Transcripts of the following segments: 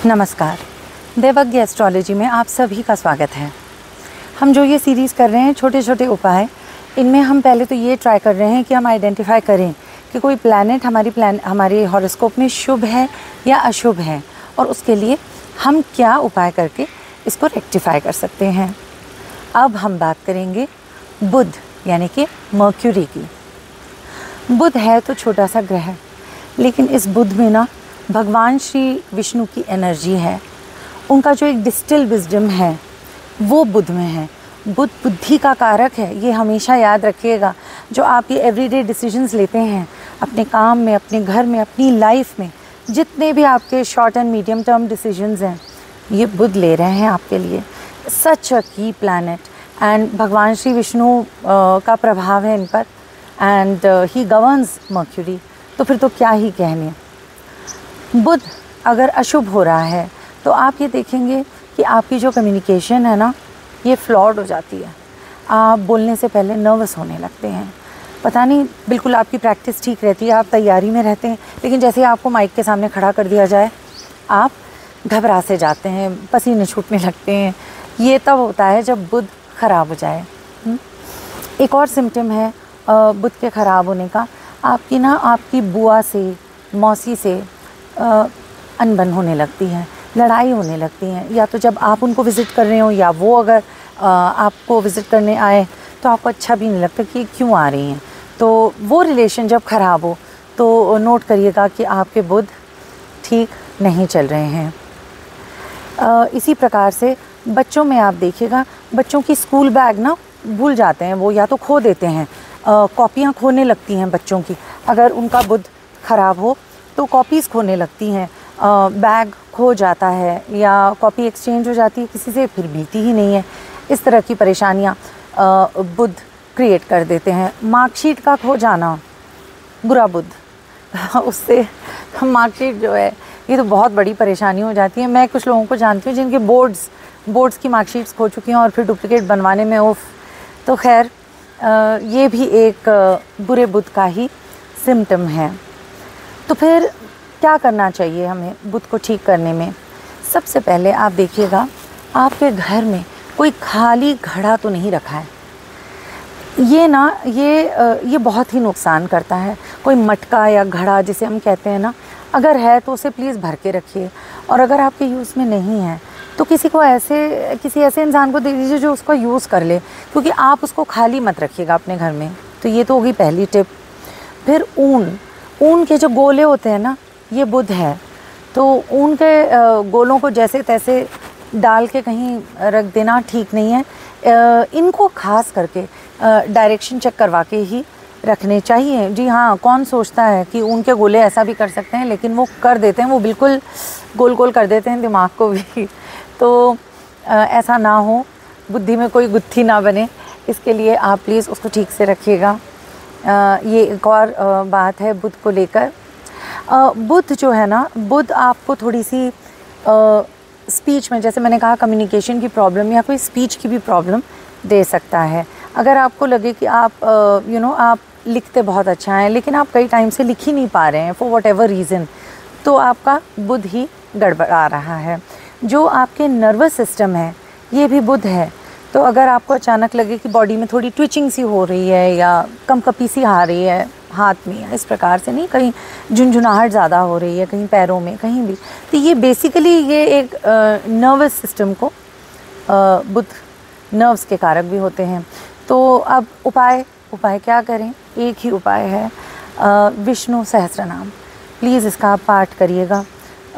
नमस्कार, देवज्ञ एस्ट्रोलॉजी में आप सभी का स्वागत है। हम जो ये सीरीज़ कर रहे हैं छोटे छोटे उपाय, इनमें हम पहले तो ये ट्राई कर रहे हैं कि हम आइडेंटिफाई करें कि कोई प्लैनेट हमारे हॉरोस्कोप में शुभ है या अशुभ है, और उसके लिए हम क्या उपाय करके इसको रेक्टिफाई कर सकते हैं। अब हम बात करेंगे बुध यानी कि मर्क्यूरी की। बुध है तो छोटा सा ग्रह, लेकिन इस बुध में ना भगवान श्री विष्णु की एनर्जी है। उनका जो एक डिस्टिल विजडम है वो बुध में है। बुध बुद्धि का कारक है, ये हमेशा याद रखिएगा। जो आप ये एवरीडे डिसीजंस लेते हैं अपने काम में, अपने घर में, अपनी लाइफ में, जितने भी आपके short and medium term decisions हैं, ये बुध ले रहे हैं आपके लिए। सच अ की प्लैनेट, एंड भगवान श्री विष्णु का प्रभाव है इन पर, एंड ही गवर्न्स मर्क्यूरी। तो फिर तो क्या ही कहने। बुध अगर अशुभ हो रहा है तो आप ये देखेंगे कि आपकी जो कम्युनिकेशन है ना, ये फ्लॉड हो जाती है। आप बोलने से पहले नर्वस होने लगते हैं। पता नहीं, बिल्कुल आपकी प्रैक्टिस ठीक रहती है, आप तैयारी में रहते हैं, लेकिन जैसे ही आपको माइक के सामने खड़ा कर दिया जाए आप घबरा से जाते हैं, पसीने छूटने लगते हैं। ये तब होता है जब बुध ख़राब हो जाए। एक और सिम्टम है बुध के ख़राब होने का, आपकी बुआ से, मौसी से अनबन होने लगती है, लड़ाई होने लगती है। या तो जब आप उनको विज़िट कर रहे हो या वो अगर आपको विज़िट करने आए तो आपको अच्छा भी नहीं लगता कि क्यों आ रही हैं। तो वो रिलेशन जब ख़राब हो तो नोट करिएगा कि आपके बुध ठीक नहीं चल रहे हैं। इसी प्रकार से बच्चों में आप देखिएगा, बच्चों की स्कूल बैग ना भूल जाते हैं वो, या तो खो देते हैं। कॉपियाँ खोने लगती हैं बच्चों की। अगर उनका बुध ख़राब हो तो कॉपीज़ खोने लगती हैं, बैग खो जाता है या कॉपी एक्सचेंज हो जाती है किसी से, फिर मिलती ही नहीं है। इस तरह की परेशानियाँ बुध क्रिएट कर देते हैं। मार्कशीट का खो जाना, बुरा बुध उससे मार्कशीट जो है ये तो बहुत बड़ी परेशानी हो जाती है। मैं कुछ लोगों को जानती हूँ जिनके बोर्ड्स की मार्कशीट्स खो चुकी हैं और फिर डुप्लिकेट बनवाने में तो खैर ये भी एक बुरे बुध का ही सिम्टम है। तो फिर क्या करना चाहिए हमें बुध को ठीक करने में? सबसे पहले आप देखिएगा आपके घर में कोई खाली घड़ा तो नहीं रखा है। ये बहुत ही नुकसान करता है। कोई मटका या घड़ा जिसे हम कहते हैं ना, अगर है तो उसे प्लीज़ भर के रखिए, और अगर आपके यूज़ में नहीं है तो किसी ऐसे इंसान को दे दीजिए जो उसको यूज़ कर ले, क्योंकि आप उसको खाली मत रखिएगा अपने घर में। तो ये तो होगी पहली टिप। फिर ऊन के जो गोले होते हैं ना, ये बुध है, तो ऊन के गोलों को जैसे तैसे डाल के कहीं रख देना ठीक नहीं है। इनको खास करके डायरेक्शन चेक करवा के ही रखने चाहिए। जी हाँ, कौन सोचता है कि ऊन के गोले ऐसा भी कर सकते हैं, लेकिन वो कर देते हैं, वो बिल्कुल गोल गोल कर देते हैं दिमाग को भी। तो ऐसा ना हो, बुद्धि में कोई गुत्थी ना बने, इसके लिए आप प्लीज़ उसको ठीक से रखिएगा। ये एक और बात है बुध को लेकर। बुध जो है ना, बुध आपको थोड़ी सी स्पीच में, जैसे मैंने कहा, कम्युनिकेशन की प्रॉब्लम या कोई स्पीच की भी प्रॉब्लम दे सकता है। अगर आपको लगे कि आप आप लिखते बहुत अच्छा हैं, लेकिन आप कई टाइम से लिख ही नहीं पा रहे हैं फॉर वट एवर रीज़न, तो आपका बुध ही गड़बड़ा रहा है। जो आपके नर्वस सिस्टम है, ये भी बुध है। तो अगर आपको अचानक लगे कि बॉडी में थोड़ी ट्विचिंग सी हो रही है या कंपकपी सी आ रही है हाथ में, इस प्रकार से नहीं, कहीं झुनझुनाहट ज़्यादा हो रही है, कहीं पैरों में, कहीं भी, तो ये बेसिकली ये एक नर्वस सिस्टम को, बुध नर्व्स के कारक भी होते हैं। तो अब उपाय क्या करें? एक ही उपाय है, विष्णु सहस्त्रनाम। प्लीज़ इसका आप पाठ करिएगा।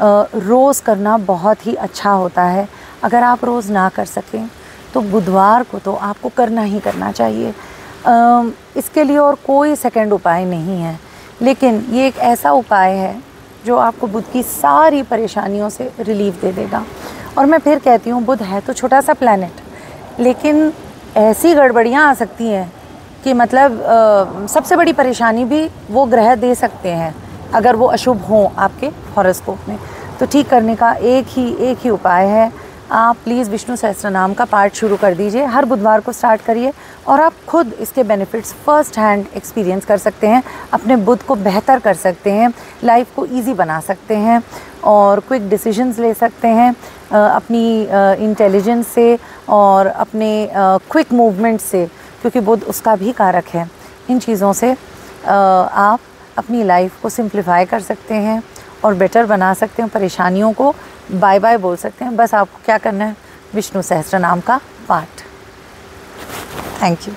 रोज़ करना बहुत ही अच्छा होता है। अगर आप रोज़ ना कर सकें तो बुधवार को तो आपको करना ही करना चाहिए। इसके लिए और कोई सेकंड उपाय नहीं है, लेकिन ये एक ऐसा उपाय है जो आपको बुध की सारी परेशानियों से रिलीफ दे देगा। और मैं फिर कहती हूँ, बुध है तो छोटा सा प्लैनेट, लेकिन ऐसी गड़बड़ियाँ आ सकती हैं कि मतलब सबसे बड़ी परेशानी भी वो ग्रह दे सकते हैं अगर वो अशुभ हों आपके हॉरोस्कोप में। तो ठीक करने का एक ही उपाय है, आप प्लीज़ विष्णु सहस्त्रनाम का पाठ शुरू कर दीजिए। हर बुधवार को स्टार्ट करिए और आप खुद इसके बेनिफिट्स फ़र्स्ट हैंड एक्सपीरियंस कर सकते हैं। अपने बुध को बेहतर कर सकते हैं, लाइफ को इजी बना सकते हैं। और क्विक डिसीजंस ले सकते हैं अपनी इंटेलिजेंस से और अपने क्विक मूवमेंट से, क्योंकि बुध उसका भी कारक है। इन चीज़ों से आप अपनी लाइफ को सिंप्लीफाई कर सकते हैं और बेटर बना सकते हैं। परेशानियों को बाय बाय बोल सकते हैं। बस आपको क्या करना है, विष्णु सहस्त्रनाम का पाठ। Thank you.